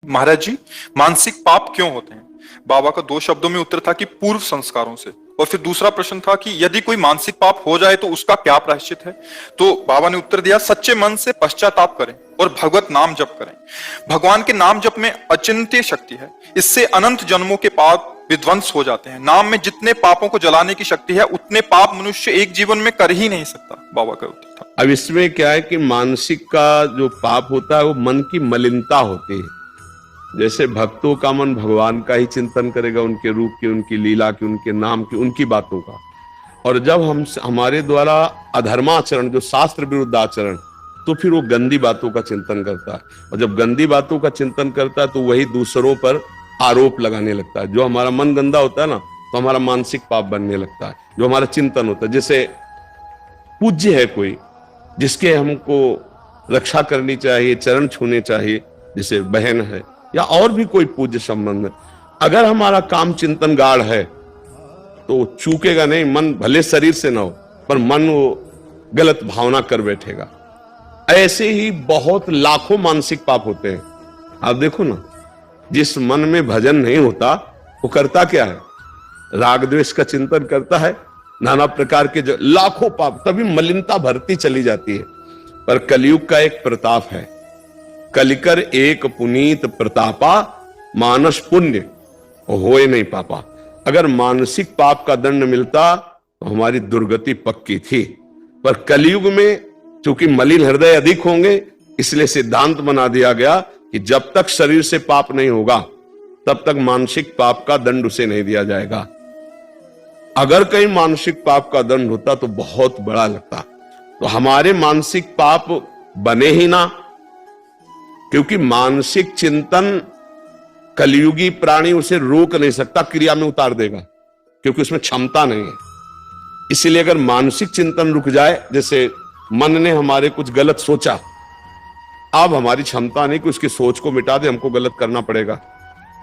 महाराज जी, मानसिक पाप क्यों होते हैं? बाबा का 2 शब्दों में उत्तर था कि पूर्व संस्कारों से। और फिर दूसरा प्रश्न था कि यदि कोई मानसिक पाप हो जाए तो उसका क्या प्रायश्चित है? तो बाबा ने उत्तर दिया, सच्चे मन से पश्चाताप करें और भगवत नाम जप करें। भगवान के नाम जप में अचिंत्य शक्ति है। इससे अनंत जन्मों के पाप विध्वंस हो जाते हैं। नाम में जितने पापों को जलाने की शक्ति है, उतने पाप मनुष्य एक जीवन में कर ही नहीं सकता। बाबा का उत्तर था। अब इसमें क्या है कि मानसिक का जो पाप होता है वो मन की मलिनता होती है। जैसे भक्तों का मन भगवान का ही चिंतन करेगा, उनके रूप की, उनकी लीला की, उनके नाम की, उनकी बातों का। और जब हमारे द्वारा अधर्माचरण, जो शास्त्र विरुद्ध आचरण, तो फिर वो गंदी बातों का चिंतन करता है। और जब गंदी बातों का चिंतन करता है तो वही दूसरों पर आरोप लगाने लगता है। जो हमारा मन गंदा होता है ना, तो हमारा मानसिक पाप बनने लगता है। जो हमारा चिंतन होता है, जैसे पूज्य है कोई जिसके हमको रक्षा करनी चाहिए, चरण छूने चाहिए, जैसे बहन है या और भी कोई पूज्य संबंध है, अगर हमारा काम चिंतन गाढ़ है तो चूकेगा नहीं। मन भले शरीर से ना हो, पर मन वो गलत भावना कर बैठेगा। ऐसे ही बहुत लाखों मानसिक पाप होते हैं। आप देखो ना, जिस मन में भजन नहीं होता वो करता क्या है? राग द्वेष का चिंतन करता है, नाना प्रकार के जो लाखों पाप, तभी मलिनता भरती चली जाती है। पर कलयुग का एक प्रताप है, कलिकर एक पुनीत प्रतापा, मानस पुण्य होए नहीं पापा। अगर मानसिक पाप का दंड मिलता तो हमारी दुर्गति पक्की थी। पर कलयुग में चूंकि मलिन हृदय अधिक होंगे, इसलिए सिद्धांत बना दिया गया कि जब तक शरीर से पाप नहीं होगा तब तक मानसिक पाप का दंड उसे नहीं दिया जाएगा। अगर कहीं मानसिक पाप का दंड होता तो बहुत बड़ा लगता। तो हमारे मानसिक पाप बने ही ना, क्योंकि मानसिक चिंतन कलयुगी प्राणी उसे रोक नहीं सकता, क्रिया में उतार देगा, क्योंकि उसमें क्षमता नहीं है। इसीलिए अगर मानसिक चिंतन रुक जाए, जैसे मन ने हमारे कुछ गलत सोचा, अब हमारी क्षमता नहीं कि उसकी सोच को मिटा दे, हमको गलत करना पड़ेगा।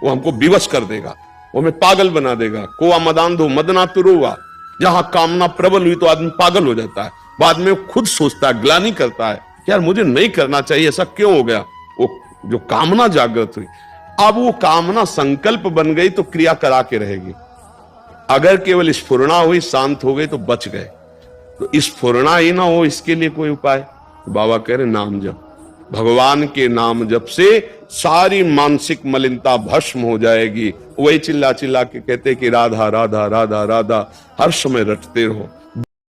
वो हमको विवश कर देगा, वो हमें पागल बना देगा। कोआ मदांधो मदना तुरुआ, जहां कामना प्रबल हुई तो आदमी पागल हो जाता है। बाद में वो खुद सोचता है, ग्लानि करता है, यार मुझे नहीं करना चाहिए, ऐसा क्यों हो गया। वो जो कामना जागृत हुई, अब वो कामना संकल्प बन गई तो क्रिया करा के रहेगी। अगर केवल स्फुरणा हुई, शांत हो गई तो बच गए। तो स्फुरणा ही ना हो, इसके लिए कोई उपाय? बाबा कह रहे नाम जप। भगवान के नाम जप से सारी मानसिक मलिनता भस्म हो जाएगी। वही चिल्ला चिल्ला के कहते कि राधा राधा राधा राधा हर समय रटते रहो।